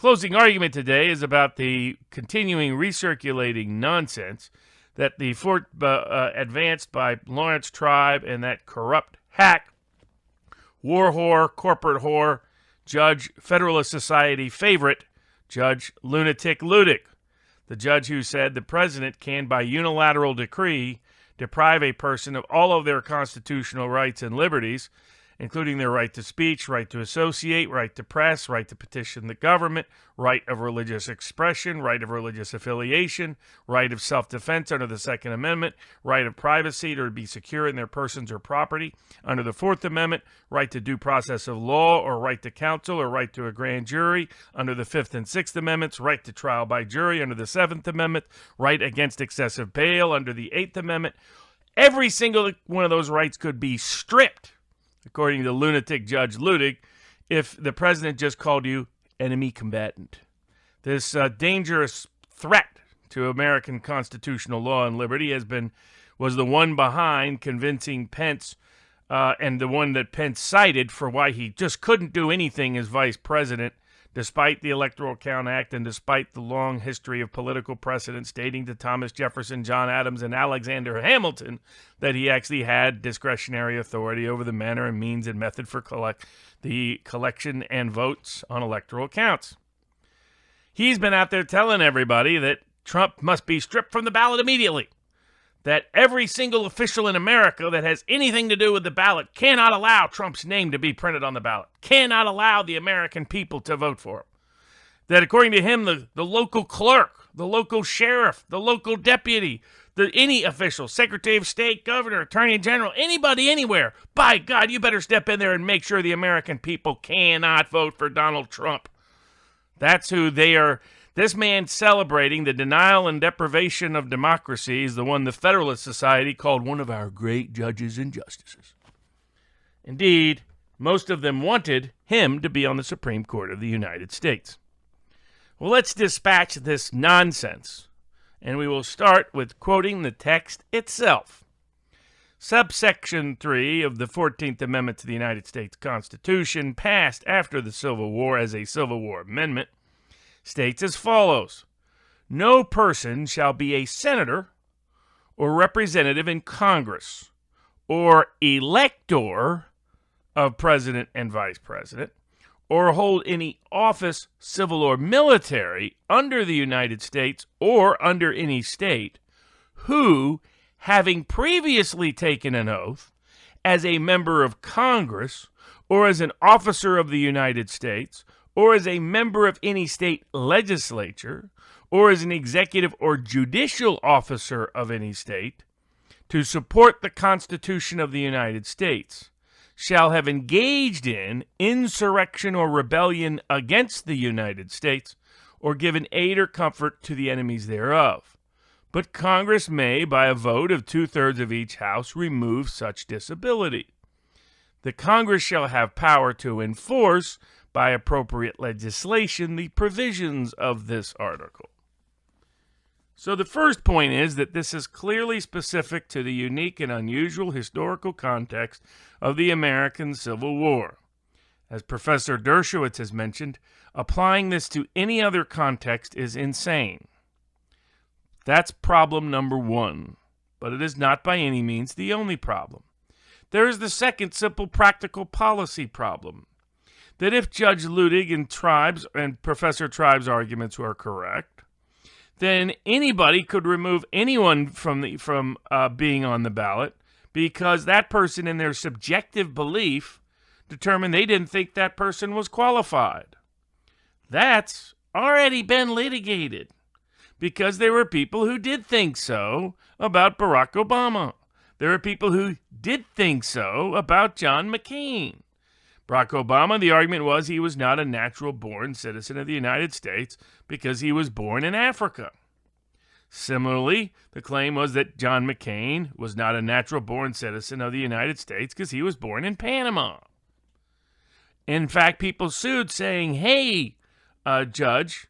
Closing argument today is about the continuing recirculating nonsense that the advanced by Lawrence Tribe and that corrupt hack, war whore, corporate whore, Judge Federalist Society favorite, Judge Lunatic Luttig, the judge who said the president can, by unilateral decree, deprive a person of all of their constitutional rights and liberties, including their right to speech, right to associate, right to press, right to petition the government, right of religious expression, right of religious affiliation, right of self-defense under the Second Amendment, right of privacy to be secure in their persons or property under the Fourth Amendment, right to due process of law or right to counsel or right to a grand jury under the Fifth and Sixth Amendments, right to trial by jury under the Seventh Amendment, right against excessive bail under the Eighth Amendment. Every single one of those rights could be stripped, according to lunatic Judge Luttig, if the president just called you enemy combatant. This dangerous threat to American constitutional law and liberty was the one behind convincing Pence, and the one that Pence cited for why he just couldn't do anything as vice president, despite the Electoral Count Act and despite the long history of political precedents dating to Thomas Jefferson, John Adams, and Alexander Hamilton, that he actually had discretionary authority over the manner and means and method for the collection and votes on electoral counts. He's been out there telling everybody that Trump must be stripped from the ballot immediately, that every single official in America that has anything to do with the ballot cannot allow Trump's name to be printed on the ballot, cannot allow the American people to vote for him. That according to him, the local clerk, the local sheriff, the local deputy, any official, Secretary of State, Governor, Attorney General, anybody, anywhere, by God, you better step in there and make sure the American people cannot vote for Donald Trump. That's who they are. This man celebrating the denial and deprivation of democracy is the one the Federalist Society called one of our great judges and justices. Indeed, most of them wanted him to be on the Supreme Court of the United States. Well, let's dispatch this nonsense, and we will start with quoting the text itself. Subsection 3 of the 14th Amendment to the United States Constitution, passed after the Civil War as a Civil War amendment, states as follows: no person shall be a senator or representative in Congress or elector of president and vice president or hold any office, civil or military, under the United States or under any state who, having previously taken an oath as a member of Congress or as an officer of the United States or as a member of any state legislature, or as an executive or judicial officer of any state, to support the Constitution of the United States, shall have engaged in insurrection or rebellion against the United States, or given aid or comfort to the enemies thereof. But Congress may, by a vote of 2/3 of each house, remove such disability. The Congress shall have power to enforce, by appropriate legislation, the provisions of this article. So the first point is that this is clearly specific to the unique and unusual historical context of the American Civil War. As Professor Dershowitz has mentioned, applying this to any other context is insane. That's problem number one, but it is not by any means the only problem. There is the second simple practical policy problem, that if Judge Luttig and Professor Tribe's arguments were correct, then anybody could remove anyone from being on the ballot because that person, in their subjective belief, determined they didn't think that person was qualified. That's already been litigated because there were people who did think so about Barack Obama. There are people who did think so about John McCain. Barack Obama, the argument was he was not a natural-born citizen of the United States because he was born in Africa. Similarly, the claim was that John McCain was not a natural-born citizen of the United States because he was born in Panama. In fact, people sued saying, hey, Judge,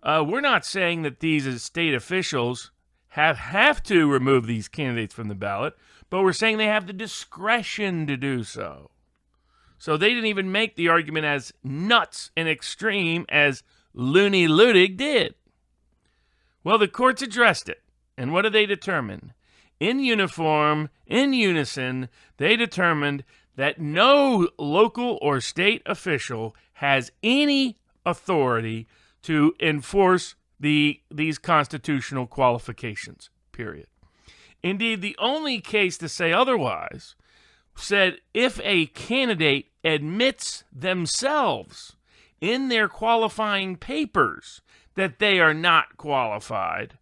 we're not saying that these state officials have to remove these candidates from the ballot, but we're saying they have the discretion to do so. So they didn't even make the argument as nuts and extreme as loony Luttig did. Well, the courts addressed it, and what did they determine? In uniform, in unison, they determined that no local or state official has any authority to enforce these constitutional qualifications, period. Indeed, the only case to say otherwise said if a candidate admits themselves in their qualifying papers that they are not qualified,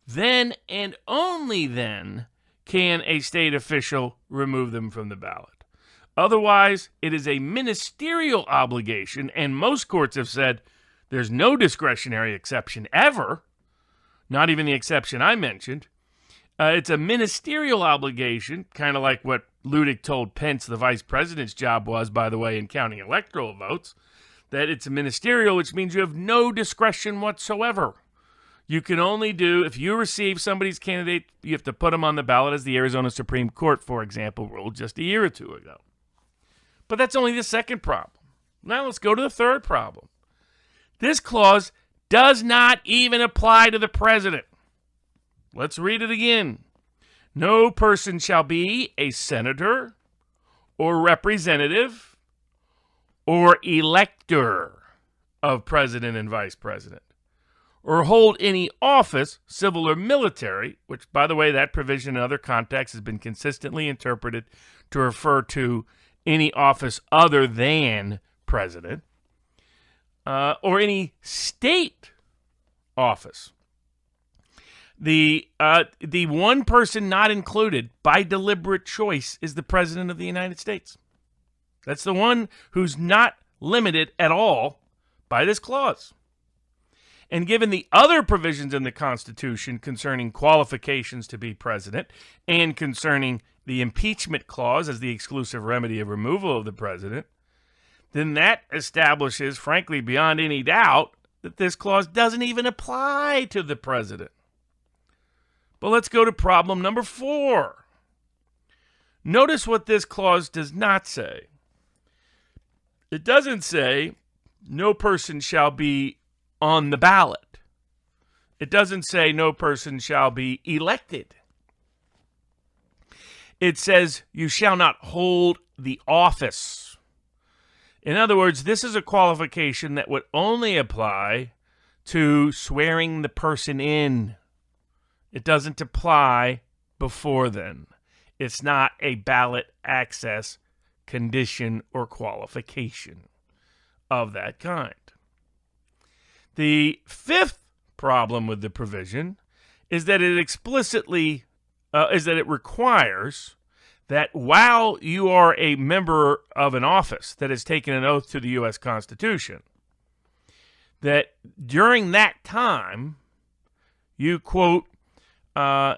then and only then can a state official remove them from the ballot. Otherwise, it is a ministerial obligation, and most courts have said there's no discretionary exception ever, not even the exception I mentioned. It's a ministerial obligation, kind of like what Luttig told Pence the vice president's job was, by the way, in counting electoral votes, that it's a ministerial, which means you have no discretion whatsoever. You can only do, if you receive somebody's candidate, you have to put them on the ballot, as the Arizona Supreme Court, for example, ruled just a year or two ago. But that's only the second problem. Now let's go to the third problem. This clause does not even apply to the president. Let's read it again. No person shall be a senator or representative or elector of president and vice president, or hold any office, civil or military, which, by the way, that provision in other contexts has been consistently interpreted to refer to any office other than president, or any state office. The one person not included by deliberate choice is the President of the United States. That's the one who's not limited at all by this clause. And given the other provisions in the Constitution concerning qualifications to be president and concerning the impeachment clause as the exclusive remedy of removal of the president, then that establishes, frankly, beyond any doubt, that this clause doesn't even apply to the president. But let's go to problem number 4. Notice what this clause does not say. It doesn't say no person shall be on the ballot. It doesn't say no person shall be elected. It says you shall not hold the office. In other words, this is a qualification that would only apply to swearing the person in. It doesn't apply before then. It's not a ballot access condition or qualification of that kind. The fifth problem with the provision is that it explicitly it requires that while you are a member of an office that has taken an oath to the U.S. Constitution, that during that time you quote you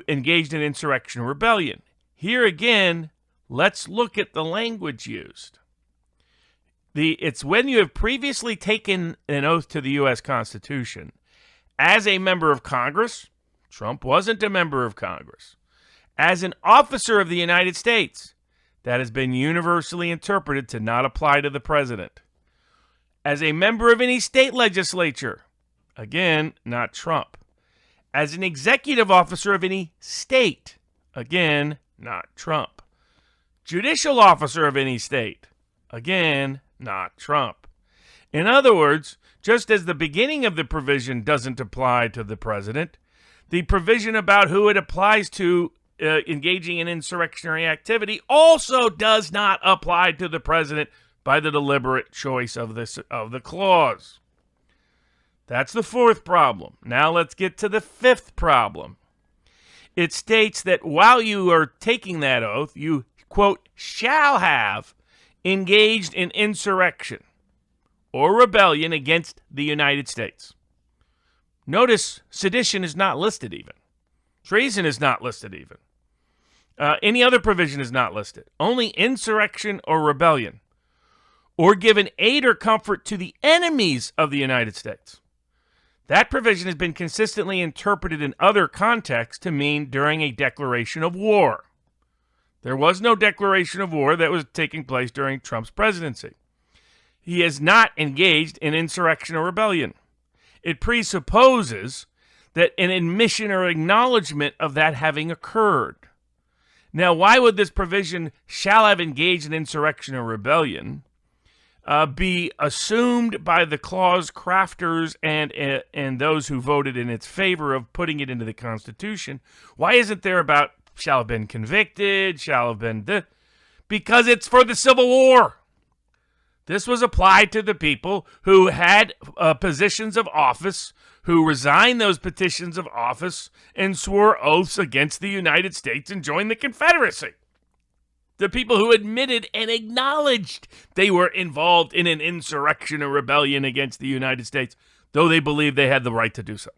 engaged in insurrection or rebellion. Here again, let's look at the language used. It's when you have previously taken an oath to the U.S. Constitution as a member of Congress. Trump wasn't a member of Congress. As an officer of the United States, that has been universally interpreted to not apply to the president. As a member of any state legislature, again, not Trump. As an executive officer of any state, again, not Trump. Judicial officer of any state, again, not Trump. In other words, just as the beginning of the provision doesn't apply to the president, the provision about who it applies to engaging in insurrectionary activity also does not apply to the president by the deliberate choice of the clause. That's the fourth problem. Now let's get to the fifth problem. It states that while you are taking that oath, you, quote, shall have engaged in insurrection or rebellion against the United States. Notice sedition is not listed even. Treason is not listed even. Any other provision is not listed. Only insurrection or rebellion, or given aid or comfort to the enemies of the United States. That provision has been consistently interpreted in other contexts to mean during a declaration of war. There was no declaration of war that was taking place during Trump's presidency. he has not engaged in insurrection or rebellion. It presupposes that an admission or acknowledgement of that having occurred. Now, why would this provision, shall have engaged in insurrection or rebellion, be assumed by the clause crafters and those who voted in its favor of putting it into the Constitution? Why isn't there about shall have been convicted, shall have been... Because it's for the Civil War. This was applied to the people who had positions of office, who resigned those positions of office and swore oaths against the United States and joined the Confederacy. The people who admitted and acknowledged they were involved in an insurrection or rebellion against the United States, though they believed they had the right to do so.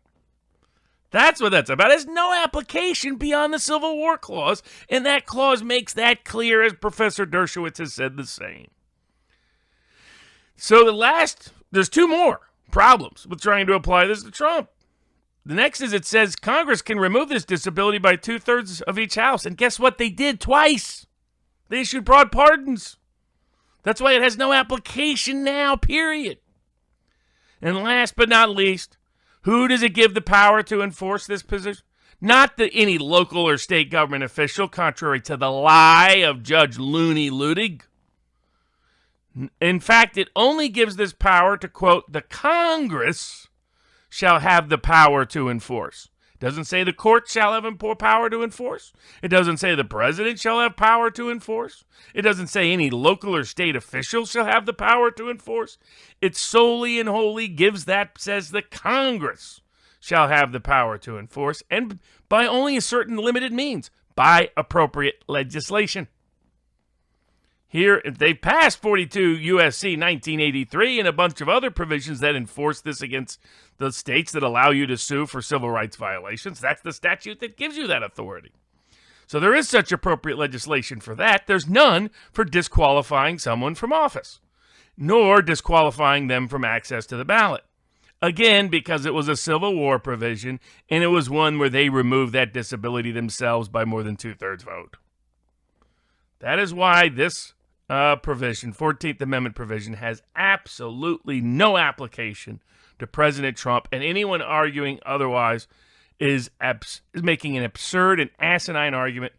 That's what that's about. There's no application beyond the Civil War clause, and that clause makes that clear, as Professor Dershowitz has said the same. So there's two more problems with trying to apply this to Trump. The next is it says Congress can remove this disability by 2/3 of each house. And guess what? They did twice. They issued broad pardons. That's why it has no application now, period. And last but not least, who does it give the power to enforce this position? Not any local or state government official, contrary to the lie of Judge Luttig. In fact, it only gives this power to, quote, the Congress shall have the power to enforce. It doesn't say the court shall have power to enforce. It doesn't say the president shall have power to enforce. It doesn't say any local or state official shall have the power to enforce. It solely and wholly says the Congress shall have the power to enforce, and by only a certain limited means, by appropriate legislation. Here, they passed 42 U.S.C. 1983 and a bunch of other provisions that enforce this against the states that allow you to sue for civil rights violations. That's the statute that gives you that authority. So there is such appropriate legislation for that. There's none for disqualifying someone from office, nor disqualifying them from access to the ballot. Again, because it was a Civil War provision, and it was one where they removed that disability themselves by more than 2/3 vote. That is why this provision, 14th Amendment provision, has absolutely no application to President Trump, and anyone arguing otherwise is making an absurd and asinine argument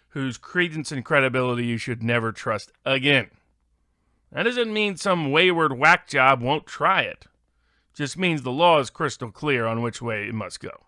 whose credence and credibility you should never trust again. That doesn't mean some wayward whack job won't try it. It just means the law is crystal clear on which way it must go.